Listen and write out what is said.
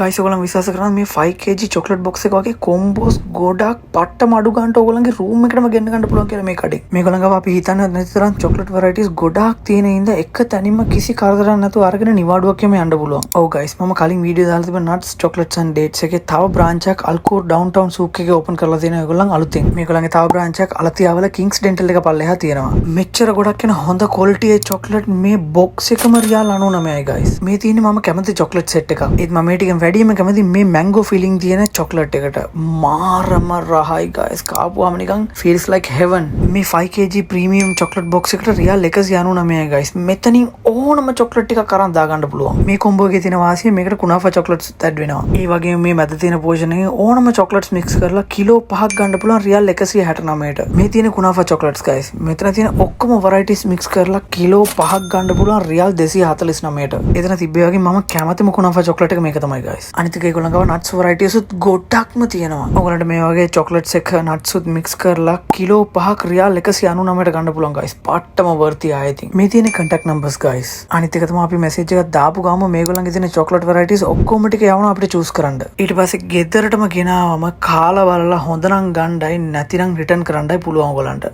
Guys ඔයගොල්ලෝ විශ්වාස කරනවා මේ 5kg චොක්ලට් බොක්ස් එක වගේ කොම්බෝස් ගොඩක් පට්ටම අඩු ගන්නට ඔයගොල්ලන්ගේ රූම් එකටම ගෙන්න ගන්න පුළුවන් කියලා මේ කඩේ. මේගොල්ලන් ගාව අපි හිතන්නේ නැති තරම් චොක්ලට් වෙරයිටිස් ගොඩක් තියෙන ඉඳ එක තැනින්ම කිසි කරදරයක් නැතුව අරගෙන නිවාඩුවක් යම යන්න පුළුවන්. ඔව් ගයිස් මම කලින් වීඩියෝ දාලා තිබෙන nuts chocolates and dates එකේ තව බ්‍රාන්ච් එකක් අල්කෝර් ඩවුන්ටවුන් සූක් එකේ ඕපන් කරලා තියෙනවා ඒගොල්ලන් අලුතෙන්. මේගොල්ලන්ගේ තව බ්‍රාන්ච් එකක් අලතියාවල කිංස් ඩෙන්ටල් එක පල්ලෙහා තියෙනවා. මෙච්චර ගොඩක් වෙන හොඳ ක්වොලිටි ඒ චොක්ලට් මේ බොක්ස් එකම රියාල් 99යි ගයිස්. මේ තියෙන්නේ මම කැමති චොක්ලට් සෙට් එකක්. ඒත් මම මේ ටිකෙන් වැඩිම කැමති මේ මැංගෝ ෆීලිං තියෙන චොක්ලට් එකට. මාරම රහයි ගයිස්. කාපුවාම නිකන් feels like heaven. මේ 5kg ප්‍රීමියම් චොක්ලට් බොක්ස් එකට රියාල් 199යි ගයිස්. මෙතනින් ඕනම චොක්ලට් ටිකක් අරන් දා ගන්න පුළුවන්. මේ කොම්බෝ එකේ තියෙන වාසිය මේකට කුනාෆා චොක්ලට්ස් ඇඩ් වෙනවා. ඒ වගේම මේ මැද තියෙන පෝෂන් එකේ ඕනම චොක්ලට්ස් මික්ස් කරලා කිලෝ 5ක් ගන්න පුළුවන් රියාල් 169ට. මේ තියෙන කුනාෆා චොක්ලට්ස් ගයිස්. මෙතන තියෙන ඔක්කොම varieties මික්ස් කරලා කිලෝ 5ක් ගන්න පුළුවන් රියාල් 249ට. එතන තිබ්බේ වගේ මම කැමතිම කුනාෆා චොක්ලට් එක මේක තමයි ගයිස්. අනිත් එක ඒගොල්ලන් ගාව nuts varieties උත් ගොඩක්ම තියෙනවා. ඔයගලන්ට මේ වගේ චොක්ලට්ස් එක nuts උත් මික්ස් කරලා කිලෝ 5ක් රියාල් 199ට ගන්න පුළුවන් ගයිස්. පට්ටම වර්ති ආයි තින්. මේ තියෙන contact numbers ගයිස්. අනිත් එක තමයි අපි message එකක් දාපු ගාම මේගොල්ලන්ගේ තියෙන chocolate varieties ඔක්කොම ටික යවනවා අපිට choose කරන්න. ඊට පස්සේ ගෙදරටම ගෙනාවම කාලා බලලා හොඳ නම් ගන්නයි නැතිනම් රිටර්න් කරන්නයි පුළුවන් ඔයගලන්ට.